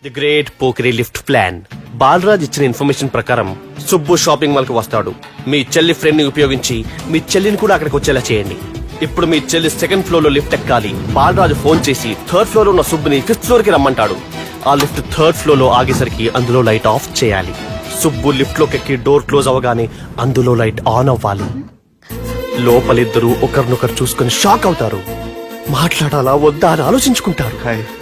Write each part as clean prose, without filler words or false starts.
The great Pokiri lift plan. Balaraj ఇచ్చిన information ప్రకారం Subbu shopping mall కి వస్తాడు. మీ చెల్లి ఫ్రెండ్ ని ఉపయోగించి మీ చెల్లిని కూడా అక్కడికి వచ్చేలా చేయండి. ఇప్పుడు మీ చెల్లి సెకండ్ ఫ్లోర్ లో లిఫ్ట్ ఎక్కాలి. బాలరాజు ఫోన్ చేసి థర్డ్ ఫ్లోర్ లో ఉన్న సుబ్బుని ఫిఫ్త్ ఫ్లోర్ కి రమ్మంటాడు. ఆ లిఫ్ట్ థర్డ్ ఫ్లోర్ లో ఆగేసరికి అందులో లైట్ ఆఫ్ చేయాలి. సుబ్బు లిఫ్ట్ లోకి ఎక్కి డోర్ క్లోజ్ అవగానే అందులో లైట్ ఆన్ అవ్వాలి. లోపలిద్దరూ ఒకరినొకరు చూసుకుని షాక్ అవుతారు. మాట్లాడాలా వద్దా అని ఆలోచించుకుంటారు.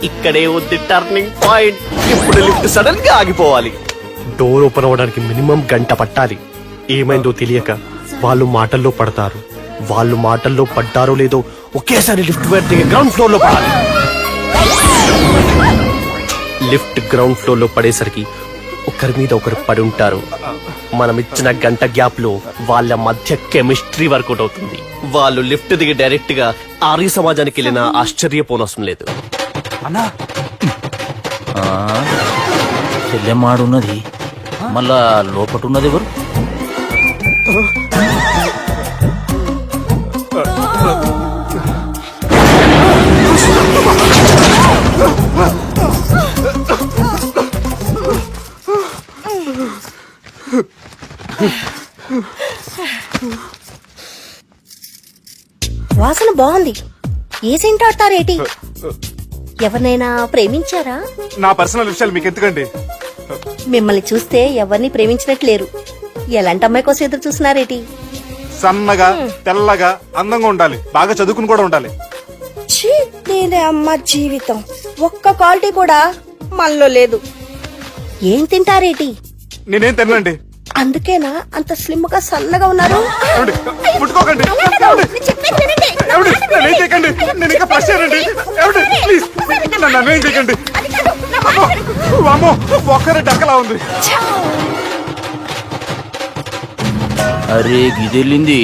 ఇక్కడే ఉంది టర్నింగ్ పాయింట్. ఇప్పుడు లిఫ్ట్ సడన్ గా ఆగిపోవాలి. డోర్ ఓపెన్ అవ్వడానికి మినిమం గంట పట్టాలి. ఏమైందో తెలియక వాళ్ళు మాటల్లో పడతారు. వాళ్ళు మాటల్లో పడ్డారో లేదో ఒకేసారి లిఫ్ట్ దిగి గ్రౌండ్ ఫ్లోర్ లో పడాలి. లిఫ్ట్ గ్రౌండ్ ఫ్లోర్ లో పడేసరికి ఒకరి మీద ఒకరు పడి ఉంటారు. మనం ఇచ్చిన గంట గ్యాప్ లో వాళ్ళ మధ్య కెమిస్ట్రీ వర్కౌట్ అవుతుంది. వాళ్ళు లిఫ్ట్ దిగి డైరెక్ట్ గా ఆర్య సమాజానికి వెళ్ళినా ఆశ్చర్యపోనవసరం లేదు. అన్నా చెల్లెమ్మాడున్నది మళ్ళా లోపటున్నది ఎవరు? వాసన బాగుంది. ఏ సెంట్ ఆడతారేటి? ఎవరినైనా ప్రేమించారా? నా పర్సనల్ విషయాలు మీకు ఎందుకండి? మిమ్మల్ని చూస్తే ఎవరిని ప్రేమించినట్లేరు. ఎలాంటి అమ్మాయి కోసం ఎదురు చూస్తున్నారేటి? సన్నగా తెల్లగా అందంగా ఉండాలి. బాగా చదువుకుని కూడా ఉండాలి. నేనే అమ్మ జీవితం ఒక్క క్వాలిటీ కూడా మనలో లేదు. ఏం తింటారేటి? నేనేం తినండి. అందుకేనా అంత స్లిమ్ గా సన్నగా ఉన్నారు? ముట్టుకోకండి. నేనేం చేయకండి. నేను ఇంకా ఫ్రెష్ అయ్యానండి. ప్లీజ్ నన్ను అన్యాయం చేయకండి. ఒక్కరే డక్కలా ఉంది. అరే గిదెళ్ళింది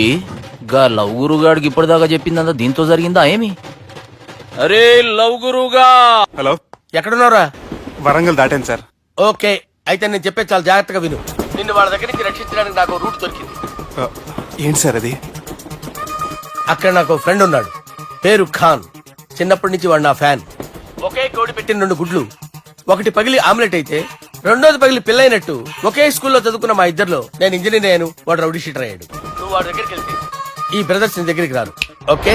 గా లవ్ గురుగాడికి ఇప్పటిదాకా చెప్పిందంతా దీంతో జరిగిందా ఏమి? అరే లవ్ గురుగా, హలో, ఎక్కడున్నారా? వరంగల్ దాటాను సార్. ఓకే, అయితే నేను చెప్పే చాలా జాగ్రత్తగా విను. నిన్ను వాళ్ళ దగ్గర నుంచి రక్షించడానికి నాకు రూట్ దొరికింది. ఏంటి సార్ అది? అక్కడ నాకు ఫ్రెండ్ ఉన్నాడు, పేరు ఖాన్. చిన్నప్పటి నుంచి వాడు నా ఫ్యాన్. ఒకే కోడి పెట్టిన 2 గుడ్లు, ఒకటి పగిలి ఆమ్లెట్ అయితే రెండోది పగిలి పిల్లైనట్టు ఒకే స్కూల్లో చదువుకున్న మా ఇద్దరిలో నేను ఇంజనీర్ అయ్యాను, వాడు రౌడీ షీటర్ అయ్యాడు. నువ్వు వాడి దగ్గరికి వెళ్తే ఈ బ్రదర్స్ నీ దగ్గరికి రారు. ఓకే,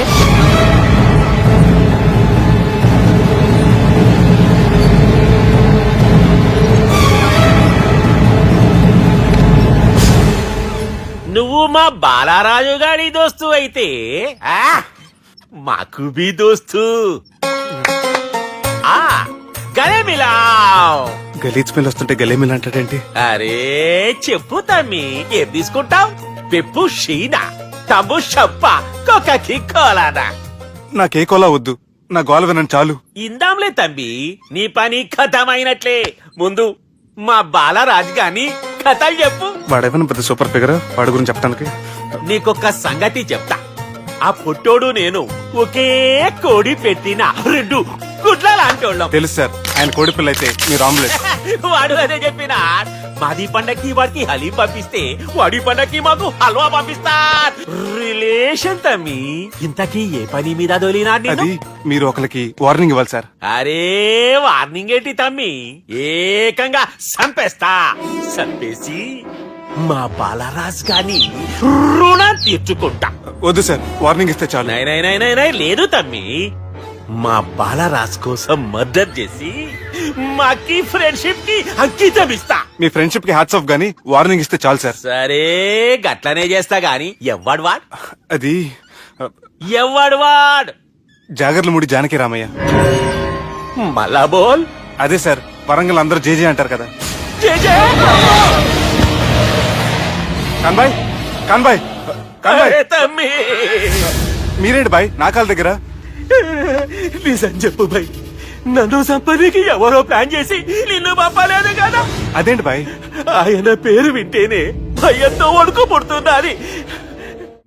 నువ్వు మా బాలారాజు గారి దోస్తు అయితే మాకు బి దోస్తు. గలే మిలావ్. గలీజ్ స్మెల్ వస్తుంటే గలేమిల్ అంటాడేంటి? అరే చెప్పు తమ్మి, ఏం తీసుకుంటావు? పెప్పు షీనా, తమ్ము షప్ప, కొకకి కోలానా? నాకే కోలా వద్దు, నా గోల వినండి చాలు. ఇందాంలే తమ్మి, నీ పని ఖతమైనట్లే. ముందు మా బాలరాజు గాని కథలు చెప్పు. వాడేమైనా పెద్ద సూపర్ ఫిగర్, వాడి గురించి చెప్పడానికి. నీకొక్క సంగతి చెప్తా. ఆ పుట్టోడు నేను ఒకే కోడి పెట్టిన 2 గుడ్ల లాంటి వాళ్ళం. తెలుసు సార్, ఆయన కోడి పిల్ల అయితే మీరు ఆమ్లెట్. వాడు అదే చెప్పినా. మాది పండక్కి వాడికి హలీం పంపిస్తే వాడి పండక్కి మాకు హల్వా పంపిస్తా. రిలేషన్ తమ్మి. ఇంతకీ ఏ పని మీద దొలినా? అది మీరు ఒకరికి వార్నింగ్ ఇవ్వాలి సార్. అరే వార్నింగ్ ఏంటి తమ్మి, ఏకంగా సంపేస్తా. సంపేసి మా బాలరాజ్ గాని రుణం తీర్చుకుంటా. వద్దు సార్, వార్నింగ్ ఇస్తే చాలు. నై లేదు తమ్మి, మా బాలరాజ్ కోసం మర్డర్ చేసి మాకి ఫ్రెండ్షిప్ కి అంకితం ఇస్తా. మీ ఫ్రెండ్షిప్ కి హ్యాట్స్ ఆఫ్ గానీ వార్నింగ్ ఇస్తే చాలు సార్. సరే గట్లనే చేస్తా గాని ఎవ్వడు వాడ్? అది ఎవ్వడు వాడ్? జాగర్లమూడి జానకి రామయ్య. మళ్ళా బోల్. అదే సార్, వరంగల్ అందరూ జేజే అంటారు కదా. కాన్బాయ్, కాన్బాయ్, కాన్బాయ్. తమ్మి మీరేంటి బాయ్ నా కాళ్ళ దగ్గర? నిజం చెప్పు బాయ్, నన్ను సంపదికి ఎవరో ప్లాన్ చేసి నిన్ను పంపలేదు కదా? అదేంటి బాయ్? ఆయన పేరు వింటేనే భయంతో వణుకు పుడుతున్నది.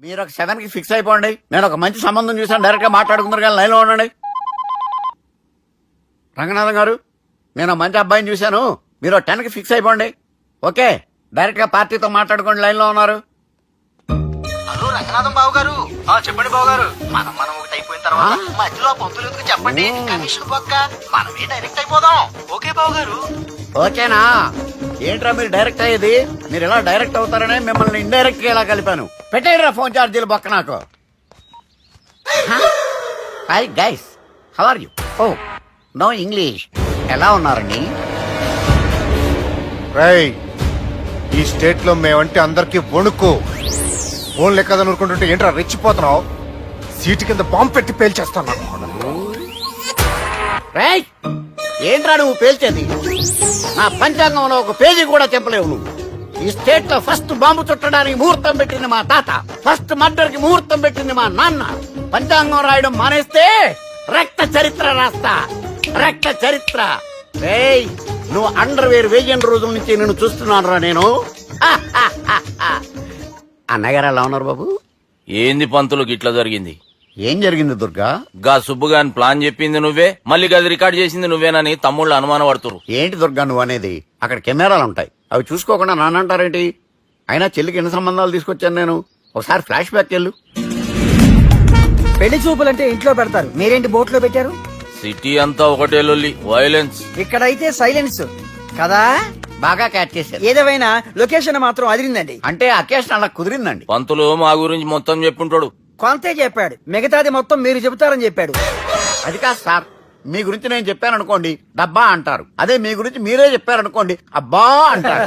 మీరు ఒక 7 కి ఫిక్స్ అయిపోండి. నేను ఒక మంచి సంబంధం చూసాను, డైరెక్ట్ గా మాట్లాడుకుందరు కానీ లైన్ లో ఉండండి. రంగనాథం గారు, నేను మంచి అబ్బాయిని చూశాను, మీరు 10 కి ఫిక్స్ అయిపోండి. ఓకే, డైరెక్ట్ గా పార్టీతో మాట్లాడుకోండి, లైన్ లో ఉన్నారు. హలో రంగనాథం బాబు గారు. చెప్పండి బాబు గారు. మనం ఒకటి అయిపోయిన తర్వాత మధ్యలో ఆ పంతులు ఎందుకు చెప్పండి. కమిషన్ పక్క మనమే డైరెక్ట్ అయిపోదాం. ఓకే బాబు గారు. ఓకేనా? ఏంట్రా మీరు డైరెక్ట్ అయ్యేది? మీరు ఇలా డైరెక్ట్ అవుతారనే మిమ్మల్ని ఇండైరెక్ట్ గా ఇలా కలిపాను. పెట్టేయరా ఫోన్ ఛార్జీలు బొక్క నాకు. Hi guys, how are you? Oh no English. ఎలా ఉన్నారండి? రేయ్, ఈ స్టేట్ లో మేమంటే అందరికి వణుకు. ఫోన్ లెక్క అనుకుంటుంటే ఏంట్రా రెచ్చిపోతున్నావు? సీటు కింద బాంబు పెట్టి పేల్చేస్తాను. రేయ్, ఏంట్రా నువ్వు పేల్చేది? నా పంచాంగంలో ఒక పేజీ కూడా తెంపలేవు నువ్వు. ఈ స్టేట్ లో ఫస్ట్ బాంబు చుట్టడానికి ముహూర్తం పెట్టింది మా తాత, ఫస్ట్ మర్డర్ కి ముహూర్తం పెట్టింది మా నాన్న. పంచాంగం రాయడం మానేస్తే రక్త చరిత్ర రాస్తా, రక్త చరిత్ర. రేయ్, నువ్వు అండర్వేర్ వేయని రోజుల నుంచి నేను చూస్తున్నాను రా నేను. అన్నగారు ఎలా ఉన్నారు బాబు? ఏంది పంతులు గిట్లా జరిగింది? ఏం జరిగింది దుర్గా? గా సుబ్బుగాని ప్లాన్ చెప్పింది నువ్వే, మళ్ళీ గది రికార్డ్ చేసింది నువ్వేనని తమ్ముళ్ళు అనుమానం పడుతురు. ఏంటి దుర్గా నువ్వు అనేది? అక్కడ కెమెరాలు ఉంటాయి, అవి చూసుకోకుండా నానంటారేంటి? అయినా చెల్లికి ఎన్ని సంబంధాలు తీసుకొచ్చాను నేను. ఒకసారి ఫ్లాష్ బ్యాక్ వెళ్ళు. పెళ్లి చూపులంటే ఇంట్లో పెడతారు, మీరేంటి బోట్లో పెట్టారు? సిటీ అంతా ఒకటే లొల్లి, వైలెన్స్. ఇక్కడైతే సైలెన్స్ కదా. బాగా క్యాచ్ చేశారు. ఏదేమైనా లొకేషన్ మాత్రం అదిరిందండి. అంటే అకేషన్ అలా కుదిరిందండి. పంతులు మా గురించి మొత్తం చెప్పుంటాడు. కొంతే చెప్పాడు, మిగతాది మొత్తం మీరు చెబుతారని చెప్పాడు. అది కాదు సార్, మీ గురించి నేను చెప్పాను అనుకోండి డబ్బా అంటారు, అదే మీ గురించి మీరే చెప్పారనుకోండి అబ్బా అంటారు.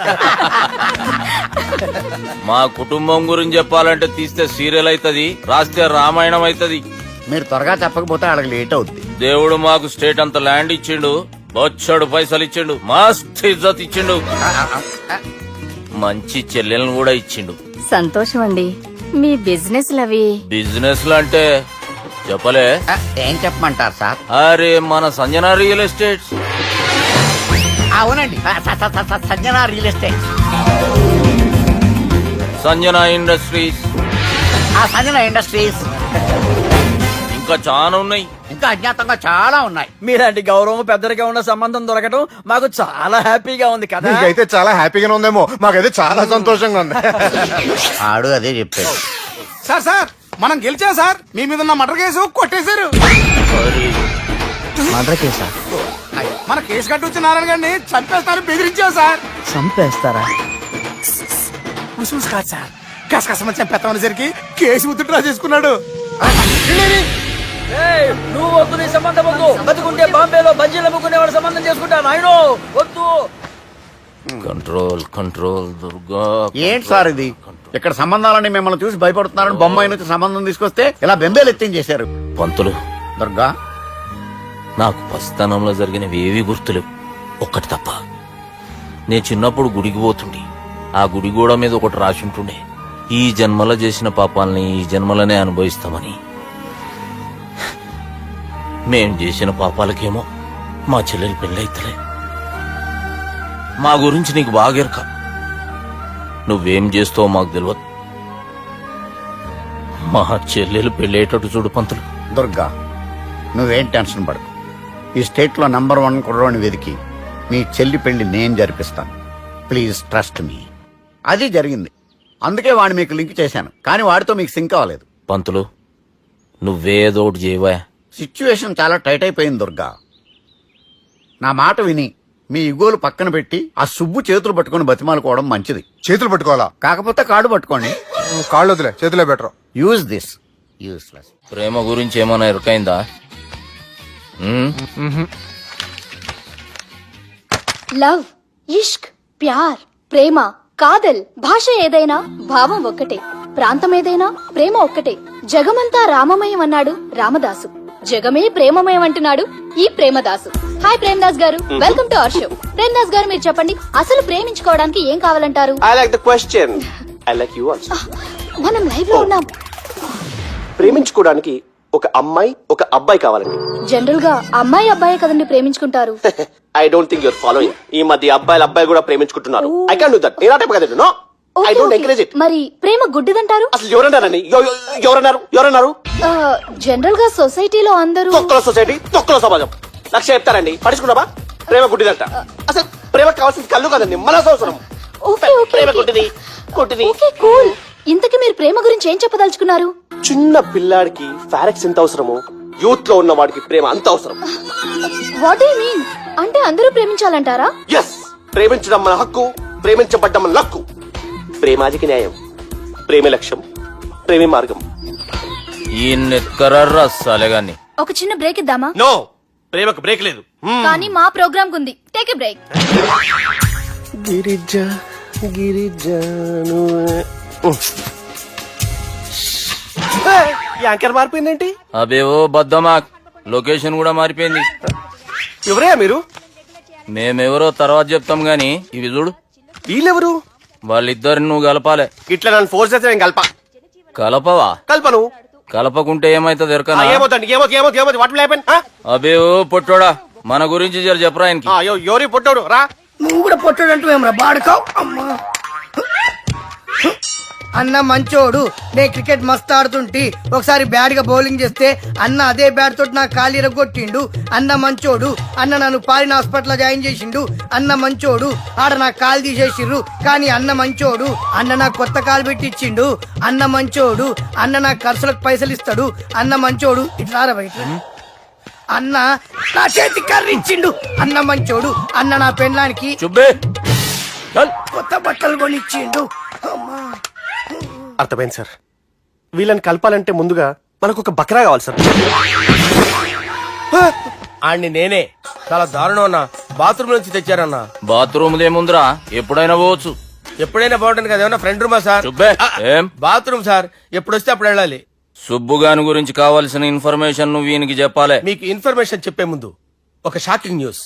మా కుటుంబం గురించి చెప్పాలంటే తీస్తే సీరియల్ అవుతుంది, రాస్తే రామాయణం అవుతుంది. మీరు త్వరగా చెప్పకపోతే వాళ్ళకి లేట్ అవుద్ది. దేవుడు మాకు స్టేట్ అంత ల్యాండ్ ఇచ్చిండు, బొచ్చడు పైసలు ఇచ్చిండు, మస్త్ ఇజ్జత్ ఇచ్చిండు, మంచి చెల్లెలను కూడా ఇచ్చిండు. సంతోషం అండి. మీ బిజినెస్ లవి బిజినెస్ అంటే చెప్పలే. ఏం చెప్పమంటారు సార్? అరే మన సంజన రియల్ ఎస్టేట్స్. అవునండి, Sanjana real estate, Sanjana industries, Sanjana industries, ఇంకా చాలా ఉన్నాయి. ఇంకా అజ్ఞాతంగా చాలా ఉన్నాయి. మీలాంటి గౌరవం పెద్దరిగా ఉన్న సంబంధం దొరకడం మాకు చాలా హ్యాపీగా ఉంది కదా. నీకైతే చాలా హ్యాపీగానే ఉందేమో, మాకైతే చాలా సంతోషంగా ఉంది. ఆడు అదే చెప్పాడు. సార్ సార్, మనం గెలిచాం సార్. మీ మీద ఉన్న మర్డర్ కేసు కొట్టేశారు. మర్డర్ కేసా? మన కేసు కట్టి వచ్చి నారాయణ గారిని చంపేస్తారు బెదిరించాం సార్. చంపేస్తారా? ఉసూస్ కాదు సార్, కసకసమని చంపేస్తామనేసరికి కేసు విత్డ్రా చేసుకున్నాడు. నువ్వు వద్దు, నీ సంబంధం వద్దు. బతుకుంటే బాంబేలో బజ్జీలు అమ్ముకునే వాడు సంబంధం చేసుకుంటా నాయనో, వద్దు. Control control Durga. ఏంటి సార్ ఇది? ఇక్కడ సంబంధాలని మిమ్మల్ని చూసి భయపడుతున్నారని బొమ్మాయి నుంచి సంబంధం తీసుకొస్తే ఇలా బెంబేలు ఎత్తించేశారు. పంతులు, దుర్గా, నాకు పసితనంలో జరిగినవి ఏవి గుర్తులేవు, ఒక్కటి తప్ప. నేను చిన్నప్పుడు గుడికి పోతుండే, ఆ గుడి గోడ మీద ఒకటి రాసి ఉంటుండే, ఈ జన్మలో చేసిన పాపాలని ఈ జన్మలనే అనుభవిస్తామని. మేం చేసిన పాపాలకేమో మా చెల్లెలు పెళ్ళైతలే. మా గురించి నీకు బాగెరక, నువ్వేం చేస్తావో మాకు తెలియదు. మా చెల్లెలు పెళ్ళేటట్టు చూడు పంతులు. దుర్గా, నువ్వేం టెన్షన్ పడకు. ఈ స్టేట్ లో నంబర్ 1 కుర్రోని వెతికి మీ చెల్లి పెళ్లి నేను జరిపిస్తాను. Please trust me. అది జరిగింది, అందుకే వాడిని మీకు లింక్ చేశాను, కానీ వాడితో మీకు సింక్ అవ్వలేదు. పంతులు, నువ్వేదో ఒకటి చేయవా. సిచ్యువేషన్ చాలా టైట్ అయిపోయింది దుర్గా. నా మాట విని మీ ఇగోలు పక్కన పెట్టి ఆ సుబ్బు చేతులు పట్టుకుని బతిమాలుకోవడం మంచిది. చేతులు పట్టుకోవాలా? కాకపోతే కాడు పట్టుకోండి. కాళ్ళు వదిలే, చేతులే బెటర్. Use this. యూస్లెస్. ప్రేమ గురించి ఏమైనా ఎరుకైందా? లవ్, ఇష్క్, ప్యార్, ప్రేమ, కాదల్, భాష ఏదైనా భావం ఒక్కటే, ప్రాంతం ఏదైనా ప్రేమ ఒక్కటే. జగమంతా రామమయం అన్నాడు రామదాసు, జగమే ప్రేమమయం అంటున్నాడు ఈ ప్రేమదాసు. హాయ్ ప్రేమదాస్ గారు, welcome to our show. Premadasa గారు, మీరు చెప్పండి, అసలు ప్రేమించుకోవడానికి ఏం కావాలంటారు? I like the question. I like you also. మనం లైవ్ లో ఉన్నాం. ప్రేమించుకోవడానికి ఒక అమ్మాయి ఒక అబ్బాయి కావాలండి. జనరల్ గా అమ్మాయి అబ్బాయే కదండి ప్రేమించుకుంటారు. I don't think your following. ఈ మధ్య అబ్బాయిలు కూడా ప్రేమించుకుంటున్నారు. I can't do that. నేను ఆ టైప్ కదండి. No, I don't encourage it. మరి ప్రేమ గుడ్డిదంటారు? అసలు ఎవరన్నారండి? ఎవరన్నారు? జనరల్ గా సొసైటీలో అందరూ తొక్కల సొసైటీ, తొక్కల సమాజం లక్ష్య చెప్తారండి. పడుచుకున్నావా? ప్రేమ గుడ్డిదంట. అసలు ప్రేమ కావాల్సింది కళ్ళు కదండి, మనసు అవసరం. ఓకే, ఓకే, ప్రేమ ఓకే. గుడ్డిది. Okay, cool. ఇంతకీ మీరు ప్రేమ గురించి ఏం చెప్పదలుచుకున్నారు? చిన్న పిల్లాడికి ఫారెక్స్ ఎంత అవసరమో యూత్ లో ఉన్న వాడికి ప్రేమ అంత అవసరం. What you mean? అంటే అందరూ ప్రేమించాలంటారా? ఎస్, ప్రేమించడం మన హక్కు, ప్రేమించబడ్డం మన లక్కు. ప్రేమాదికి న్యాయం, ప్రేమే లక్ష్యం, ప్రేమే మార్గం. ఈ నెత్కరర్రా సాలెగాన్ని. ఒక చిన్న బ్రేక్ ఇద్దామా? నో, ప్రేమకు బ్రేక్ లేదు. కానీ మా ప్రోగ్రామ్ ఉంది. Take a break. Girija anchor మారిపోయిందేంటి? అబేవో బద్దమాక్, లొకేషన్ కూడా మారిపోయింది. ఎవరయ్యా మీరు? మేమెవరో తర్వాత చెప్తాం గాని ఇవి చూడు. వీళ్ళెవరు? వాళ్ళిద్దరిని నువ్వు కలపాలే. ఇట్లా నన్ను ఫోర్స్ చేస్తే నేను కలపవా? కల్పను. కలపకుంటే ఏమైతుంది ఎరకనా? ఏమవుతుంది? What will happen? అబేవో పొట్టోడా, మన గురించి జర చెప్పరా ఆయనకి. ఎవరి పొట్టాడు రా. నువ్వు కూడా పొట్టాడంటూ ఏమరా బాడుకావు? అమ్మా అన్న మంచోడు. నేను క్రికెట్ మస్తు ఆడుతుంటి. ఒకసారి బ్యాట్ గా బౌలింగ్ చేస్తే అన్న అదే బ్యాట్ తోటి నా కాలు ఇరగొట్టిండు. అన్న మంచోడు. అన్న నన్ను పాలిన హాస్పిటల్ జాయిన్ చేసిండు. అన్న మంచోడు. ఆడ నా కాలు తీసేసిర్రు కానీ అన్న మంచోడు. అన్న నాకు కొత్త కాలు పెట్టిచ్చిండు. అన్న మంచోడు. అన్న నాకు ఖర్చులకు పైసలు ఇస్తాడు. అన్న మంచోడు. ఇట్లా బయట అన్న నా చేతి కర్రీ ఇచ్చిండు. అన్న మంచోడు. అన్న నా పెళ్ళానికి చుబ్బే చల్. కొత్త బట్టలు కొనిచ్చిండు. అమ్మా అర్థమైంది సార్. వీళ్ళని కలపాలంటే ముందుగా మనకు ఒక బక్రా కావాలి సార్. ఆడిని నేనే చాలా దారుణం అన్న. బాత్రూమ్ నుంచి తెచ్చారన్నా. బాత్రూమ్ దేముందిరా, ఎప్పుడైనా పోవచ్చు. ఎప్పుడైనా బాగుంటుంది కదా. ఏమన్నా ఫ్రెండ్ రూమా సార్? చుబ్బే ఏం బాత్రూమ్ సార్, ఎప్పుడు వస్తే అప్పుడు వెళ్ళాలి. సుబ్బుగాని గురించి కావాల్సిన ఇన్ఫర్మేషన్ నువ్వు వీనికి చెప్పాలే. మీకు ఇన్ఫర్మేషన్ చెప్పే ముందు ఒక షాకింగ్ న్యూస్.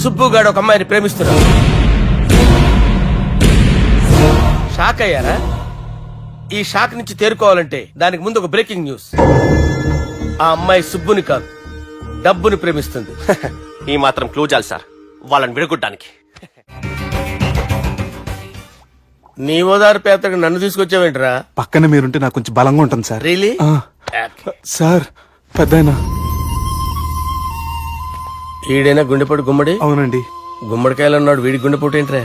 సుబ్బుగాడు ఒక అమ్మాయిని ప్రేమిస్తున్నాడు. షాక్ అయ్యారా? ఈ షాక్ నుంచి తేరుకోవాలంటే దానికి ముందు ఒక బ్రేకింగ్ న్యూస్. ఆ అమ్మాయి సుబ్బుని కాదు, డబ్బుని ప్రేమిస్తుంది. ఈ మాత్రం క్లూ చాలు సార్ వాళ్ళని విడగొట్టడానికి. నీ ఓదారు పేదకు నన్ను తీసుకొచ్చావేంట్రా? పక్కన మీరుంటే నాకు కొంచెం బలంగా ఉంటుంది సార్. రియలీ? సార్ పెద్దయినా. ఈడైనా గుండెపోటు గుమ్మడి? అవునండి. గుమ్మడికాయలు ఉన్నాడు, వీడి గుండెపోటు ఏంట్రా?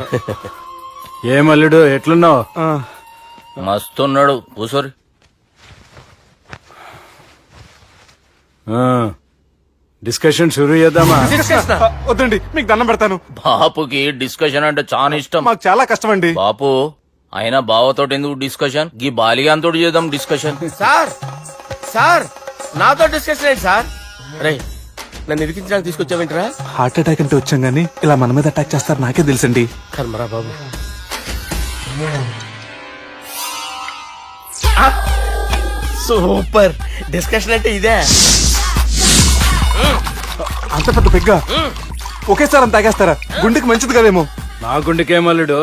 ఏమల్లుడు ఎట్లున్నావు? మస్తున్నాడు కూసోరి. డిస్కషన్ షురూ చేద్దామా? వద్దండి, మీకు దండం పెడతాను. బాపుకి డిస్కషన్ అంటే చాలా ఇష్టం. మాకు చాలా కష్టం అండి. బాపు అయినా బావతోటి ఎందుకు డిస్కషన్? గీ బాలిగాంతో చేద్దాం డిస్కషన్. సార్ సార్ నాతో డిస్కషన్ ఏంటి సార్? రే నన్ను ఇరికించడానికి తీసుకొచ్చావేంట్రా? హార్ట్ అటాక్ అంటే వచ్చాం గానీ ఇలా మన మీద అటాక్ చేస్తారు నాకే తెలుసండి. కర్మరా బాబు. సూపర్ డిస్కషన్ అంటే ఇదే. అంత పెద్ద పెగ్గా ఒకేసారి అంత తాగేస్తారా? గుండెకి మంచిది కదేమో. నా గుండెకేమల్లుడు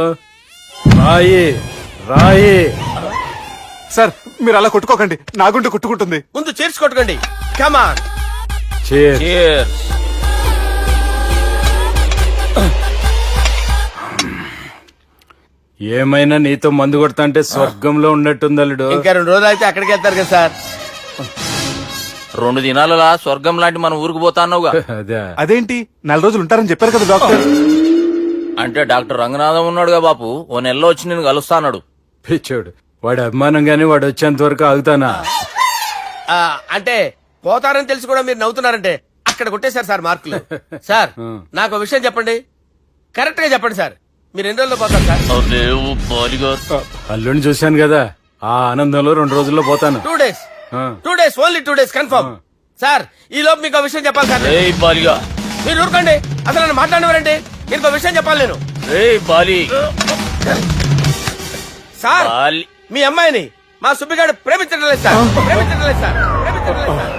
రాయి రాయి. సార్ మీరు అలా కొట్టుకోకండి, నా గుండె కొట్టుకుంటుంది. ముందు చేర్చి కొట్టుకోండి. కమాన్. Cheers. ఏమైనా నీతో మందు కొడతా అంటే స్వర్గంలో ఉన్నట్టుంది అల్లుడు. ఇంకా 2 రోజులు అయితే అక్కడికి వెళ్తారు కదా సార్. 2 దినాలలా స్వర్గం లాంటి మన ఊరికి పోతాన్నావుగా. అదేంటి 4 రోజులు ఉంటారని చెప్పారు కదా డాక్టర్. అంటే డాక్టర్ రంగనాథం ఉన్నాడుగా బాపు, ఓ నెలలో వచ్చి నేను కలుస్తాన్నాడు. పిచ్చోడు, వాడి అభిమానం గాని వాడు వచ్చేంత వరకు ఆగుతానా? అంటే పోతారని తెలిసి కూడా మీరు నవ్వుతున్నారంటే అక్కడ కొట్టేశారు సార్ మార్కులు. సార్ నాకు ఒక విషయం చెప్పండి, కరెక్ట్ గా చెప్పండి సార్. మీరు ఎన్ని రోజుల్లో పోతారు సార్? అల్లుడిని చూశాను కదా, ఆ ఆనందంలో 2 రోజుల్లో పోతాను. 2 days. 2 days, only 2 days confirm. Sir ఈ లోపు మీకు ఒక విషయం చెప్పాలి సార్. బాలిగా మీరు ఊరుకోండి, అసలు నన్ను మాట్లాడేవారండి. మీకు ఒక విషయం చెప్పాలి నేను. బాలి సార్ బాలి మీ అమ్మాయిని మా సుబ్బిగాడు ప్రేమించడం లేదు సార్. ప్రేమించడం లేదు సార్. ప్రేమించడం లేదు సార్.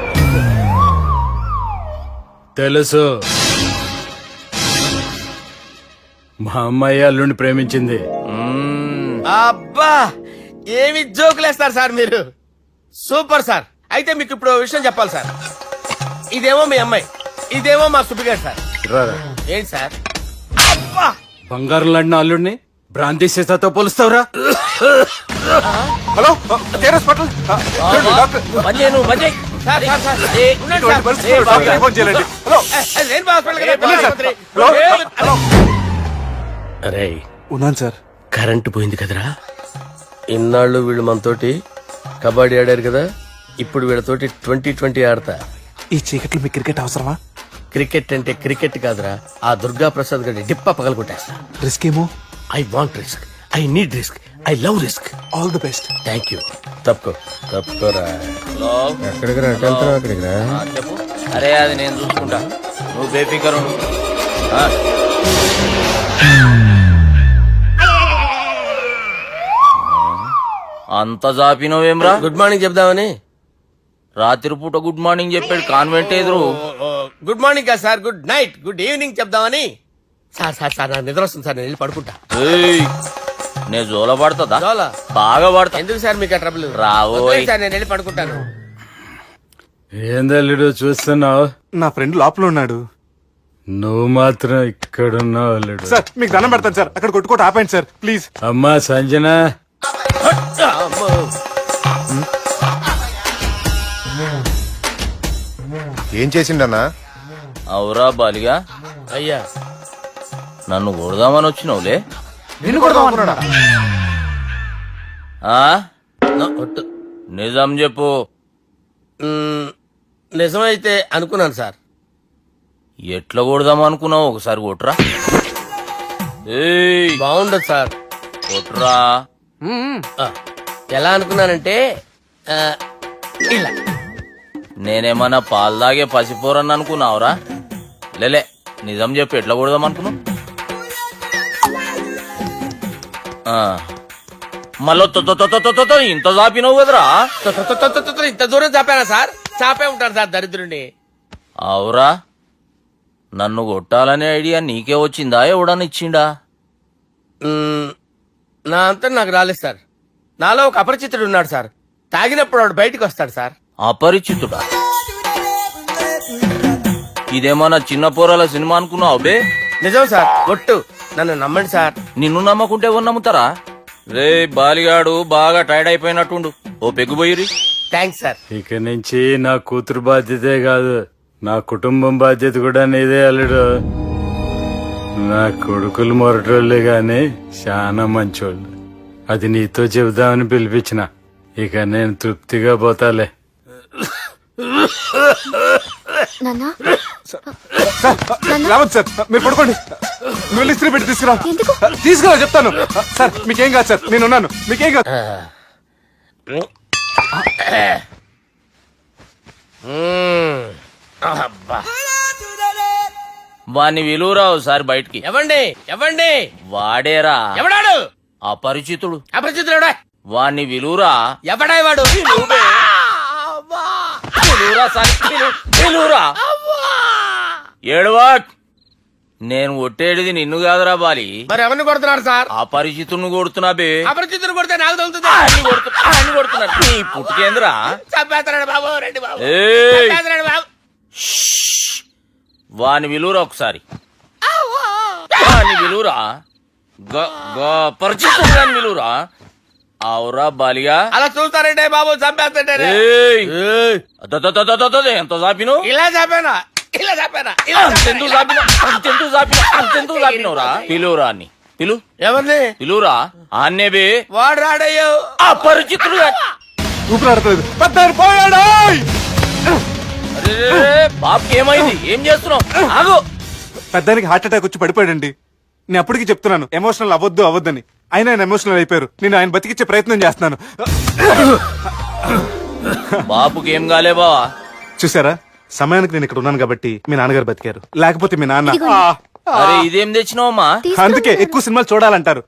తెలుసు, మా అమ్మాయి అల్లుడిని ప్రేమించింది. అబ్బా ఏమి జోకులేస్తారు సార్ మీరు. Super sir. అయితే మీకు ఇప్పుడు ఓ విషయం చెప్పాలి సార్. ఇదేమో మీ అమ్మాయి, ఇదేమో మా సుబ్బిగాడు సార్. ఏంటి సార్? అబ్బా బంగారం లాంటి అల్లుడిని భ్రాంతి సీతతో పోలుస్తావురా? Hello hospital sir sir sir ఉండండి సార్. రెయిన్బో హాస్పిటల్ కదా. అరే ఉన్నాను సార్. కరెంటు పోయింది కదరా, ఇన్నాళ్ళు వీళ్ళు మనతోటి కబడ్డీ ఆడారు కదా, ఇప్పుడు వీళ్ళతోటి 2020 ఆడతా. ఈ చీకట్లో మీ క్రికెట్ అవసరమా? క్రికెట్ అంటే క్రికెట్ కాదురా, ఆ దుర్గా ప్రసాద్ గారి డిప్ప పగలగొట్టేస్తా. రిస్క్ ఏమో. I want risk, I need risk, I love risk. All the best. Thank you. తప్పుకోరా. హలో ఎక్కడికి రా? అక్కడికి రా. చెప్పు. అరే అది నేను చూసుకుంటా, నువ్వు బేఫికర్ ఉండు. అంత జాపినవేమ్రా? గుడ్ మార్నింగ్ చెప్దామని. రాత్రి పూట గుడ్ మార్నింగ్ చెప్పాడు కాన్వెంట్ ఎదురు. గుడ్ మార్నింగ్ కాదు sir, good night, good evening చెప్దామని. సార్ సార్ సార్ నాకు నిద్ర వస్తుంది సార్, నేను వెళ్ళి పడుకుంటా. ఏయ్, నే జోల పడుతుందా? జోల? బాగా పడతా. ఎందుకు సార్ మీకు ఆ ట్రబుల్? రావోయ్. వదిలేయ్ సార్, నేను వెళ్ళి పడుకుంటాను. ఏందల్లుడు చూస్తున్నావు? నా ఫ్రెండ్ లోపల ఉన్నాడు. నువ్వు మాత్రం ఇక్కడున్నావు అల్లుడు. సార్ మీకు దండం పెడతాను సార్, అక్కడ కొట్టుకోట ఆపండి సార్ ప్లీజ్. అమ్మా సంజన, అమ్మో. ఏం చేసిండన్నా? అవురా బాలిగా, అయ్యా నన్ను కొడదామని వచ్చినావులే. నిన్ను కొడదాం అనుకున్నాడా? ఆ? ఒట్టు. నిజం చెప్పు. నిజమైతే అనుకున్నాను సార్. ఎట్లా కొడదాం అనుకున్నావు? ఒకసారి కొట్రా. ఏయ్, బాగుండదు సార్. కొట్రా. ఆ, ఎలా అనుకున్నానంటే ఆ, ఇలా. నేనేమన్నా పాలు తాగే పసిపోరని అనుకున్నావురా? లేలే, నిజం చెప్పు, ఎట్లా కొడదాం అనుకున్నావు? మళ్ళీ ఇంత చాపినావు కదరా? ఇంత దూరం చాపానా సార్? చాపే ఉంటాను సార్ దరిద్రుడిని. అవురా, నన్ను కొట్టాలనే ఐడియా నీకే వచ్చిందా? ఎవడని ఇచ్చిండా? నా అంతా నాకు రాలేదు సార్. నాలో ఒక అపరిచితుడు ఉన్నాడు సార్. తాగినప్పుడు వాడు బయటికి వస్తాడు సార్. అపరిచితుడా? ఇదేమన్నా చిన్న పోరాల సినిమా అనుకున్నావు బే? నిజం సార్, ఒట్టు. నన్ను నమ్మండి సార్. నిన్ను నమ్మకుంటే ఎవరు నమ్ముతారా? రే బాలిగాడు బాగా టైర్డ్ అయిపోయినట్టుండు, ఓ పెగ్గుబోయిరి. Thanks sir. ఇక నుంచి నా కూతురు బాధ్యతే కాదు, నా కుటుంబం బాధ్యత కూడా నీదే అల్లుడు. నా కొడుకులు మొరటోళ్లే గాని చాలా మంచోళ్ళు. అది నీతో చెబుదామని పిలిపించిన. ఇక నేను తృప్తిగా పోతాలే. నాన్నా రావద్దు సార్, మీరు పడుకోండి. నువ్వు వెళ్ళి ఇస్త్రీ పెట్టి తీసుకురా. ఎందుకు? తీసుకురా చెప్తాను. సార్ మీకేం కాదు సార్, నేను ఉన్నాను, మీకేం కాదు. వాణ్ణి విలువరా ఒకసారి బయటికి. ఎవండి ఎవండి? వాడేరా ఎవడాడు? అపరిచితుడు. అపరిచితుడు ఎవడా? వాణ్ణి విలువరా. ఎవడా వాడు? విలువరా సార్, విలువరా. ఏడవా, నేను ఒట్టేడిది నిన్ను కాదురా బాలి. మరి ఎవరిని కొడుతున్నారు సార్? అపరిచితుడిని కొడుతున్నా బే. అపరిచితుడు కొడితే నాకు తగులుతుంది. కొడుతున్నారు నీ పుట్టుకేంద్రా. చంపేస్తున్నాడు బాబు, రండి బాబు. ఏయ్, చంపేస్తున్నాడు బాబు. వాని విలువరా ఒకసారి. వాని విలువరా. పరిచితుడు అని విలువరా. అవురా బాలిగా. అలా చూస్తారంటే బాబు, చంపేస్తాడే. ఏయ్, ఎంత చాపిను? ఇలా చంపేనా? ఇలా చంపేనా? అంతెందుకు చాపినవురా? పిలువురా అని పిలు. ఎవరిని పిలువురా. ఆన్నే బే. వాడు రాడయ్యో. అపరిచితుడు. ఊపిరాడతలేదు. పెద్దాయన పోయాడు. బాబుకి ఏమైంది? ఏం చేస్తున్నావు? ఆగు. పెద్దానికి హార్ట్ అటాక్ వచ్చి పడిపోయాడండి. నేను అప్పటికి చెప్తున్నాను ఎమోషనల్ అవ్వద్దని. అయినా ఆయన ఎమోషనల్ అయిపోయారు. నేను ఆయన బతికిచ్చే ప్రయత్నం చేస్తున్నాను. బాబుకి ఏం కాలే బావా? చూసారా, సమయానికి నేను ఇక్కడ ఉన్నాను కాబట్టి మీ నాన్నగారు బతికారు. లేకపోతే మీ నాన్న. అరే ఇదేం తెచ్చినావమ్మా? అందుకే ఎక్కువ సినిమాలు చూడాలంటారు.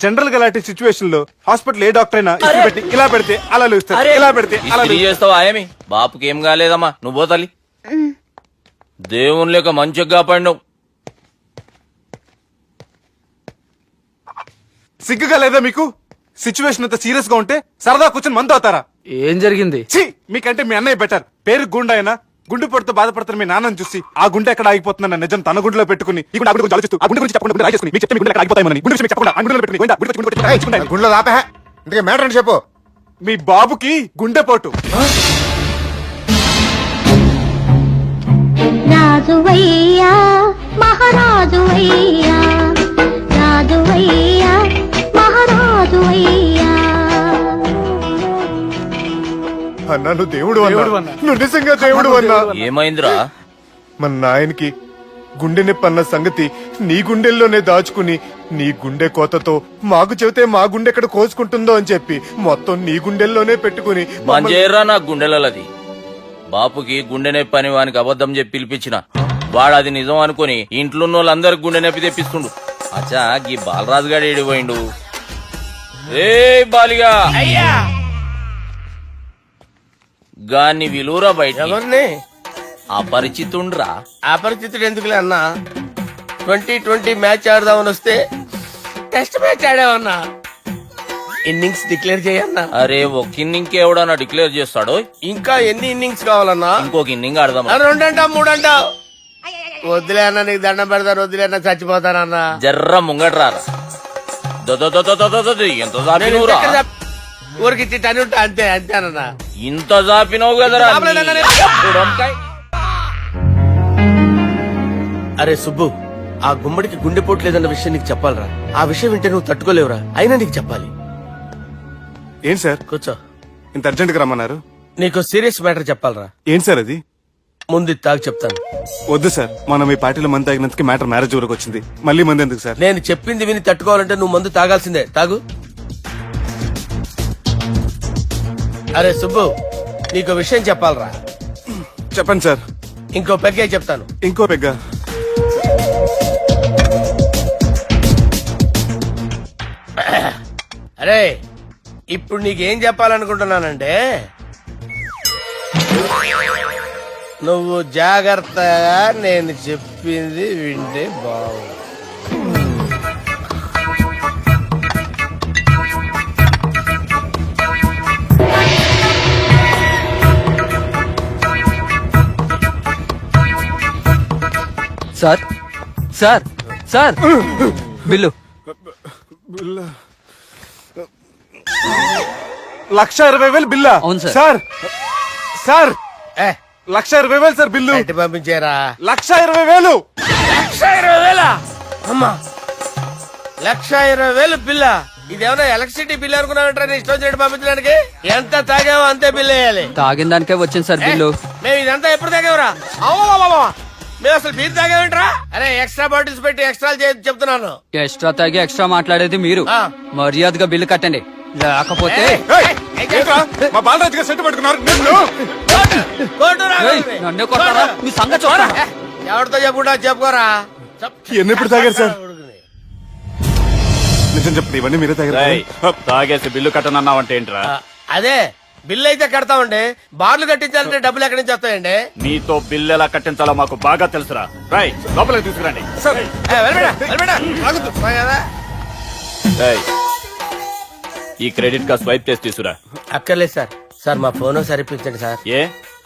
జనరల్ గా అలాంటి సిచ్యువేషన్ లో హాస్పిటల్ ఏ డాక్టర్ అయినా ఇస్త్రీ పెట్టి ఇలా పెడితే అలా లూస్తారు, ఇలా పెడితే అలా ఇస్త్రీ చేస్తావా ఏమి? బాపుకి ఏం కాలేదమ్మా, నువ్వు పోతాలి. దేవుని లేక మంచిగా పడినావు. సిగ్గుగా లేదా మీకు? సిచ్యువేషన్ అంత సీరియస్ గా ఉంటే సరదా కూర్చొని మందు అవుతారా? ఏం జరిగింది? ఛీ, మీకంటే మీ అన్నయ్య బెటర్. పేరు గుండె అయినా గుండె పొడితో బాధపడుతున్న మీ నాన్నని చూసి ఆ గుండె ఎక్కడ ఆగిపోతుందన్న నిజం తన గుండెలో పెట్టుకుని ఈ గుండె గురించి ఆలోచిస్తూ ఆ గుండె గురించి చెప్పకుండా గుండె రాజేసుకుని మీకు చెప్తే మీ గుండె ఎక్కడ ఆగిపోతాయని గుండె విషయం చెప్పకుండా ఆ గుండెలో పెట్టుకుని గోవిందా, గుండె గురించి గుండె రాయించుకుంటాను. గుండెలో దాపే. ఇందుకే మ్యాటర్ అని చెప్పు. మీ బాబుకి గుండెపోటు. రాజువయ్యా మహారాజువయ్యా, రాజువయ్యా మహారాజువయ్యా. అన్నా నువ్వు దేవుడు అన్నా, నువ్వు నిజంగా దేవుడు అన్నా. ఏమైందిరా? మన నాయనకి గుండె నొప్పి అన్న సంగతి నీ గుండెల్లోనే దాచుకుని నీ గుండె కోతతో మాకు చెబితే మా గుండె ఎక్కడ కోసుకుంటుందో అని చెప్పి మొత్తం నీ గుండెల్లోనే పెట్టుకుని మంజేరా నా గుండెలది. బాపుకి గుండె నొప్పి అని వానికి అబద్ధం చెప్పి పిలిపించిన వాడు అది నిజం అనుకుని ఇంట్లో ఉన్న వాళ్ళందరికి గుండె నొప్పి తెప్పిస్తుండు. అచ్చా గీ బాలరాజు గారు ఏడిపోయిండు. రే బాలిగా అయ్యా గాన్ని విలువరా బయట. ఎవరిని? అపరిచితుండ్రా. అపరిచితుడు ఎందుకులే అన్నా, 2020 మ్యాచ్ ఆడదామని వస్తే టెస్ట్ మ్యాచ్ ఆడామన్నా. ఇన్నింగ్స్ డిక్లేర్ చేయన్నా. అరే ఒక ఇన్నింగ్ ఎవడన్నా డిక్లేర్ చేస్తాడో? ఇంకా ఎన్ని ఇన్నింగ్స్ కావాలన్నా? ఇంకొక ఇన్నింగ్ ఆడదాం. 2 అంటావు 3 అంటావు. వద్దులే అన్న, నీకు దండం పెడతాను, వద్దులే అన్న, చచ్చిపోతానన్నా. జర్ర ముంగట్రారా. ఎంత జాపినవురా? ఊరికి టని ఉంటా అంతే అంతేనన్నా. ఇంత జాపినవు కదరా. అరే సుబ్బు, ఆ గుమ్మడికి గుండెపోటు లేదన్న విషయం నీకు చెప్పాలరా. ఆ విషయం వింటే నువ్వు తట్టుకోలేవురా, అయినా నీకు చెప్పాలి. ఏంటి సార్ కూర్చో. ఇంత అర్జెంట్ గా రమ్మన్నారు? నీకు సీరియస్ మ్యాటర్ చెప్పాలరా. ఏంటి సార్ అది? ముందు ఇది తాగు చెప్తాను. వద్దు సార్, మనం ఈ పార్టీలో మంది తాగినందుకు మ్యాటర్ మ్యారేజ్ వరకు వచ్చింది. మళ్ళీ మంది ఎందుకు సార్? నేను చెప్పింది విని తట్టుకోవాలంటే నువ్వు మందు తాగాల్సిందే. తాగు. అరే సుబ్బు, నీకు విషయం చెప్పాలరా. చెప్పండి సార్. ఇంకో పెగ్గే చెప్తాను. ఇంకో పెగ్గ. అరే ఇప్పుడు నీకేం చెప్పాలనుకుంటున్నానంటే, నువ్వు జాగ్రత్తగా నేను చెప్పింది వింటే బాగుంది. సార్ సార్ సార్ బిల్లు 1,20,000 బిల్లా? అవును సార్. సార్ సార్ ఏ 1,20,000 సార్ బిల్లు. బయట పంపించారా? 1,20,000. 1,20,000 అమ్మా, 1,20,000 బిల్లా? ఇదేమన్నా ఎలక్ట్రిసిటీ బిల్ అనుకున్నామంటారా? నీ ఇష్టం వచ్చినట్టు పంపించడానికి. ఎంత తాగామో అంతే బిల్ వేయాలి. తాగిన దానికే వచ్చింది సార్ బిల్లు. మేము ఇదంతా ఎప్పుడు తాగామరా? మేము అసలు బీర్ తాగామంటారా? అరే ఎక్స్ట్రా బాటిల్స్ పెట్టి ఎక్స్ట్రా చెప్తున్నాను. ఎక్స్ట్రా తాగి ఎక్స్ట్రా మాట్లాడేది మీరు. ఆ. మర్యాదగా బిల్లు కట్టండి, లేకపోతే ఏంట్రా మా బాలరాజు గారు సెట్ పట్టుకున్నారు? ఏయ్, నన్నే కొడతారా? మీ సంగతి చూడరా? ఎవరితో చెప్పుకుంటా చెప్పుకోరా. ఎన్ని ఎప్పుడు తాగారు సార్? నిజం చెప్పండి, ఇవన్నీ మీరే తాగారు? తాగేసి బిల్లు కట్టనన్నావంటే ఏంట్రా? అదే బిల్లు అయితే కడతామండి, బార్లు కట్టించాలంటే డబ్బులు ఎక్కడి నుంచి వస్తాయండి? నీతో బిల్లు ఎలా కట్టించాలో మాకు బాగా తెలుసురా. రై లోపలికి తీసుకురండి. ఈ క్రెడిట్ కార్డ్ స్వైప్ చేసి తీసుకురా. అక్కర్లేదు సార్. సార్ మా ఫోన్ సరిపించండి సార్. ఏ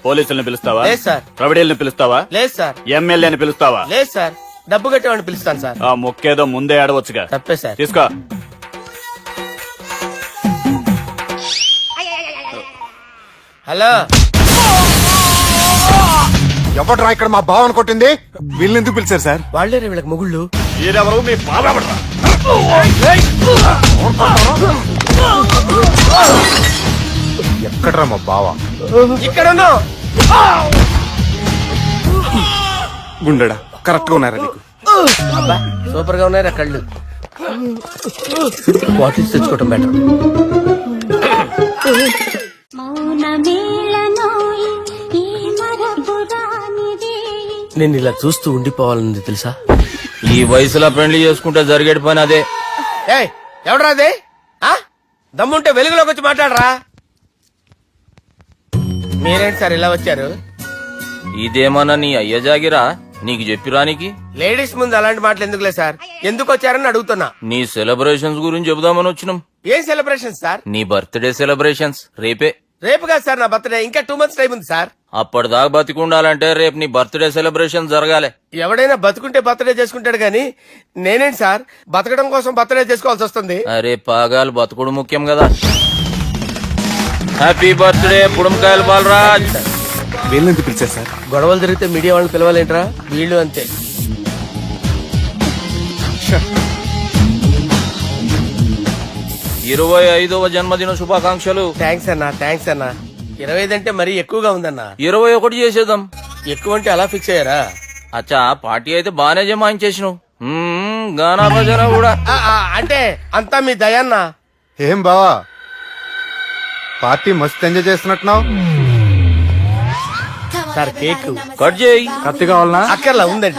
పోలీసుల్ని పిలుస్తావా? లేదు సార్. ప్రొవిడీల్ని పిలుస్తావా? లేదు సార్. ఎమ్మెల్యేని పిలుస్తావా? లేదు సార్. డబ్బు కట్టేవాడిని పిలుస్తాను సార్. ఆ మొక్కేదో ముందే ఆడవచ్చుగా. తప్పే సార్. తీసుకో. హలో, ఎవడ్రా ఇక్కడ మా బావని కొట్టింది? వీళ్ళని ఎందుకు పిలిచారు సార్? వాళ్ళే వీళ్ళకి మొగుళ్ళు. మీరెవరు? మీ బాబా ఎక్కడ్రా మా బావ? ఇక్కడ ఉన్నావు. గుండెడా కరెక్ట్ గా ఉన్నారా నీకు? అబ్బా, సూపర్ గా ఉన్నాయిరా కళ్ళు. బాటిల్స్ తెచ్చుకోవటం బెటర్. నేను ఇలా చూస్తూ ఉండిపోవాలని తెలుసా? ఈ వయసులో పెళ్లి చేసుకుంటే జరిగేటి పని అదే. ఏయ్ ఎవడరా అదే? దమ్ముంటే వెలుగులోకి వచ్చి మాట్లాడరా. మీరేంటి సార్ ఇలా వచ్చారు? ఇదేమన్నా నీ అయ్య జాగిరా నీకు చెప్పిరానికి? లేడీస్ ముందు అలాంటి మాటలు ఎందుకులే సార్, ఎందుకు వచ్చారని అడుగుతున్నా. నీ సెలబ్రేషన్స్ గురించి చెబుదామని వచ్చినాం. ఏం సెలబ్రేషన్ సార్? నీ బర్త్డే సెలబ్రేషన్స్ రేపే. రేపు కాదు సార్ నా బర్త్డే, ఇంకా 2 months టైం ఉంది సార్. అప్పటిదాకా బతికుండాలంటే రేపు నీ బర్త్డే సెలబ్రేషన్ జరగాలి. ఎవడైనా బతుకుంటే బర్త్డే చేసుకుంటాడు గాని నేనేంటి సార్ బతకడం కోసం బర్త్డే చేసుకోవాల్సి వస్తుంది? అరే పాగాలు బతుకుడు ముఖ్యం కదా. హ్యాపీ బర్త్డే పుడంకాయలు బాలరాజ్. వీళ్ళని ఎందుకు పిలిచారు సార్? గొడవలు జరిగితే మీడియా వాళ్ళని పిలవాలేంట్రా? వీళ్ళు అంతే. 25వ జన్మదిన శుభాకాంక్షలు. థ్యాంక్స్ అన్నా, థ్యాంక్స్ అన్నా. 25 అంటే మరీ ఎక్కువగా ఉందన్నా. 21 చేసేద్దాం. ఎక్కువ అంటే అలా ఫిక్స్ అయ్యారా? అచ్చా పార్టీ అయితే బానే జమాయించేసినావు. గానా భజన కూడా. అంటే అంతా మీ దయన్నా. ఏం బావా పార్టీ మస్తు ఎంజాయ్ చేస్తున్నట్టున్నావు. సార్ కేక్ కట్ చేయి. కత్తి కావాలనా? అక్కర్లా ఉందండి.